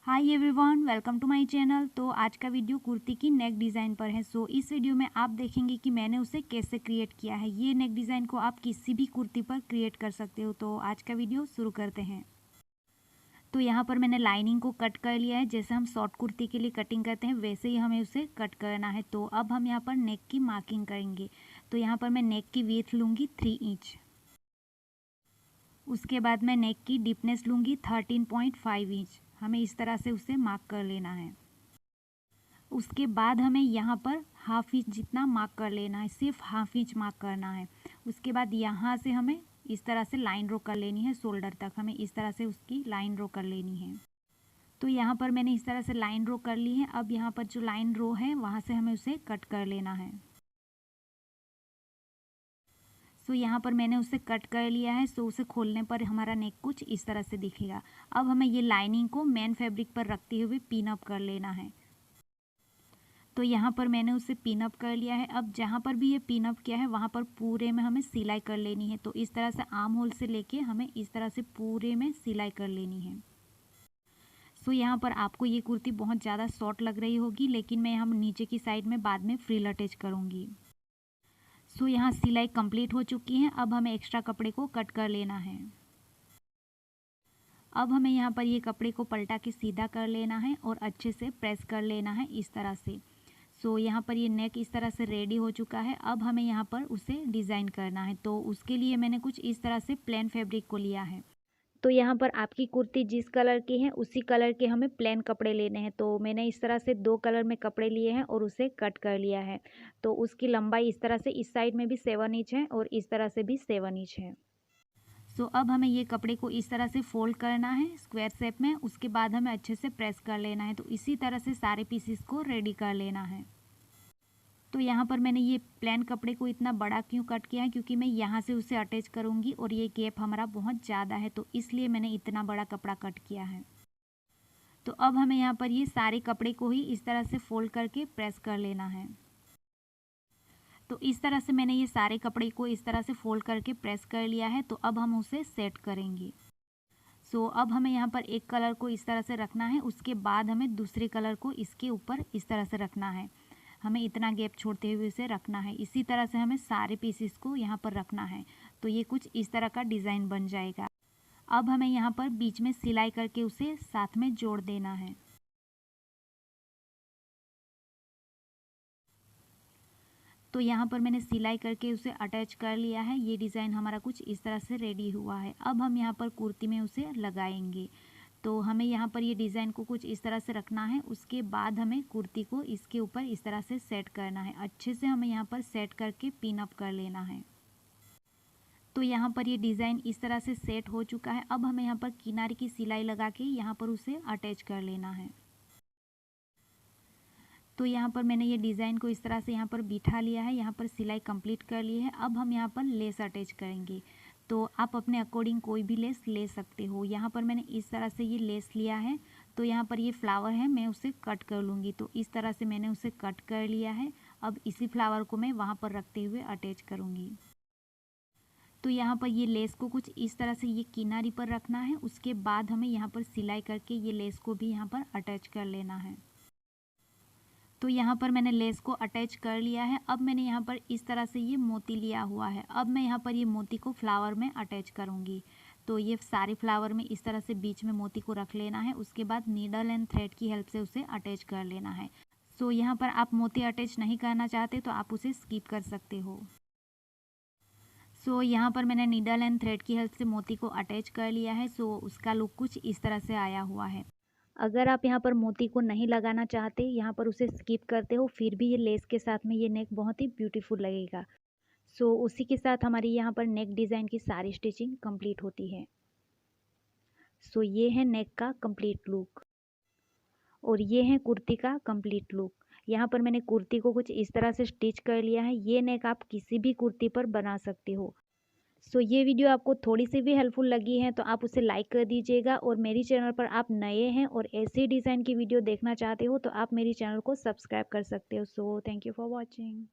Hi everyone, welcome to my channel. तो आज का वीडियो कुर्ती की नेक डिज़ाइन पर है। इस वीडियो में आप देखेंगे कि मैंने उसे कैसे क्रिएट किया है। ये नेक डिज़ाइन को आप किसी भी कुर्ती पर क्रिएट कर सकते हो। तो आज का वीडियो शुरू करते हैं। तो यहाँ पर मैंने लाइनिंग को कट कर लिया है। जैसे हम शॉर्ट कुर्ती के लिए कटिंग करते हैं वैसे ही हमें उसे कट करना है। तो अब हम यहाँ पर नेक की मार्किंग करेंगे। तो यहाँ पर मैं नेक की विड्थ लूँगी 3 इंच। उसके बाद मैं नेक की डीपनेस लूँगी 13.5 इंच। हमें इस तरह से उसे मार्क कर लेना है। उसके बाद हमें यहाँ पर हाफ इंच जितना मार्क कर लेना है, सिर्फ हाफ इंच मार्क करना है। उसके बाद यहाँ से हमें इस तरह से लाइन ड्रॉ कर लेनी है, शोल्डर तक हमें इस तरह से उसकी लाइन ड्रॉ कर लेनी है। तो यहाँ पर मैंने इस तरह से लाइन ड्रॉ कर ली है। अब यहाँ पर जो लाइन ड्रॉ है वहाँ से हमें उसे कट कर लेना है। यहाँ पर मैंने उसे कट कर लिया है। उसे खोलने पर हमारा नेक कुछ इस तरह से दिखेगा। अब हमें ये लाइनिंग को मेन फैब्रिक पर रखते हुए पिन अप कर लेना है। तो यहाँ पर मैंने उसे पिन अप कर लिया है। अब जहाँ पर भी ये पिन अप किया है वहाँ पर पूरे में हमें सिलाई कर लेनी है। तो इस तरह से आर्म होल से लेके हमें इस तरह से पूरे में सिलाई कर लेनी है। यहाँ पर आपको ये कुर्ती बहुत ज़्यादा शॉर्ट लग रही होगी, लेकिन मैं यहाँ नीचे की साइड में बाद में फ्रिल अटैच करूँगी। यहाँ सिलाई कंप्लीट हो चुकी है। अब हमें एक्स्ट्रा कपड़े को कट कर लेना है। अब हमें यहाँ पर ये कपड़े को पलटा के सीधा कर लेना है और अच्छे से प्रेस कर लेना है इस तरह से। यहाँ पर ये नेक इस तरह से रेडी हो चुका है। अब हमें यहाँ पर उसे डिज़ाइन करना है। तो उसके लिए मैंने कुछ इस तरह से प्लेन फैब्रिक को लिया है। तो यहाँ पर आपकी कुर्ती जिस कलर की है उसी कलर के हमें प्लेन कपड़े लेने हैं। तो मैंने इस तरह से 2 कलर में कपड़े लिए हैं और उसे कट कर लिया है। तो उसकी लंबाई इस तरह से इस साइड में भी 7 इंच है और इस तरह से भी 7 इंच है। अब हमें ये कपड़े को इस तरह से फोल्ड करना है स्क्वायर शेप में। उसके बाद हमें अच्छे से प्रेस कर लेना है। तो इसी तरह से सारे पीसेस को रेडी कर लेना है। तो यहाँ पर मैंने ये प्लेन कपड़े को इतना बड़ा क्यों कट किया है, क्योंकि मैं यहाँ से उसे अटैच करूँगी और ये गैप हमारा बहुत ज़्यादा है, तो इसलिए मैंने इतना बड़ा कपड़ा कट किया है। तो अब हमें यहाँ पर ये सारे कपड़े को ही इस तरह से फोल्ड करके प्रेस कर लेना है। तो इस तरह से मैंने ये सारे कपड़े को इस तरह से फोल्ड करके प्रेस कर लिया है। तो अब हम उसे सेट करेंगे। अब हमें यहाँ पर एक कलर को इस तरह से रखना है। उसके बाद हमें दूसरे कलर को इसके ऊपर इस तरह से रखना है। हमें इतना गैप छोड़ते हुए इसे रखना है। इसी तरह से हमें सारे पीसेस को यहाँ पर रखना है। तो ये कुछ इस तरह का डिज़ाइन बन जाएगा। अब हमें यहाँ पर बीच में सिलाई करके उसे साथ में जोड़ देना है। तो यहाँ पर मैंने सिलाई करके उसे अटैच कर लिया है। ये डिज़ाइन हमारा कुछ इस तरह से रेडी हुआ है। अब हम यहाँ पर कुर्ती में उसे लगाएंगे। तो हमें यहाँ पर ये डिज़ाइन को कुछ इस तरह से रखना है। उसके बाद हमें कुर्ती को इसके ऊपर इस तरह से सेट करना है। अच्छे से हमें यहाँ पर सेट करके पिन अप कर लेना है। तो यहाँ पर ये डिज़ाइन इस तरह से सेट हो चुका है। अब हमें यहाँ पर किनारे की सिलाई लगा के यहाँ पर उसे अटैच कर लेना है। तो यहाँ पर मैंने ये डिज़ाइन को इस तरह से यहाँ पर बिठा लिया है। यहाँ पर सिलाई कंप्लीट कर ली है। अब हम यहाँ पर लेस अटैच करेंगे। तो आप अपने अकॉर्डिंग कोई भी लेस ले सकते हो। यहाँ पर मैंने इस तरह से ये लेस लिया है। तो यहाँ पर ये फ्लावर है, मैं उसे कट कर लूँगी। तो इस तरह से मैंने उसे कट कर लिया है। अब इसी फ्लावर को मैं वहाँ पर रखते हुए अटैच करूँगी। तो यहाँ पर ये लेस को कुछ इस तरह से ये किनारी पर रखना है। उसके बाद हमें यहाँ पर सिलाई करके ये लेस को भी यहाँ पर अटैच कर लेना है। तो यहाँ पर मैंने लेस को अटैच कर लिया है। अब मैंने यहाँ पर इस तरह से ये मोती लिया हुआ है। अब मैं यहाँ पर ये मोती को फ्लावर में अटैच करूँगी। तो ये सारे फ्लावर में इस तरह से बीच में मोती को रख लेना है। उसके बाद नीडल एंड थ्रेड की हेल्प से उसे अटैच कर लेना है। यहाँ पर आप मोती अटैच नहीं करना चाहते तो आप उसे स्किप कर सकते हो। यहाँ पर मैंने नीडल एंड थ्रेड की हेल्प से मोती को अटैच कर लिया है। उसका लुक कुछ इस तरह से आया हुआ है। अगर आप यहाँ पर मोती को नहीं लगाना चाहते, यहाँ पर उसे स्किप करते हो, फिर भी ये लेस के साथ में ये नेक बहुत ही ब्यूटीफुल लगेगा। उसी के साथ हमारी यहाँ पर नेक डिज़ाइन की सारी स्टिचिंग कंप्लीट होती है। ये है नेक का कंप्लीट लुक और ये है कुर्ती का कंप्लीट लुक। यहाँ पर मैंने कुर्ती को कुछ इस तरह से स्टिच कर लिया है। ये नेक आप किसी भी कुर्ती पर बना सकते हो। ये वीडियो आपको थोड़ी सी भी हेल्पफुल लगी है तो आप उसे लाइक कर दीजिएगा। और मेरी चैनल पर आप नए हैं और ऐसे डिज़ाइन की वीडियो देखना चाहते हो तो आप मेरी चैनल को सब्सक्राइब कर सकते हो। Thank you for watching.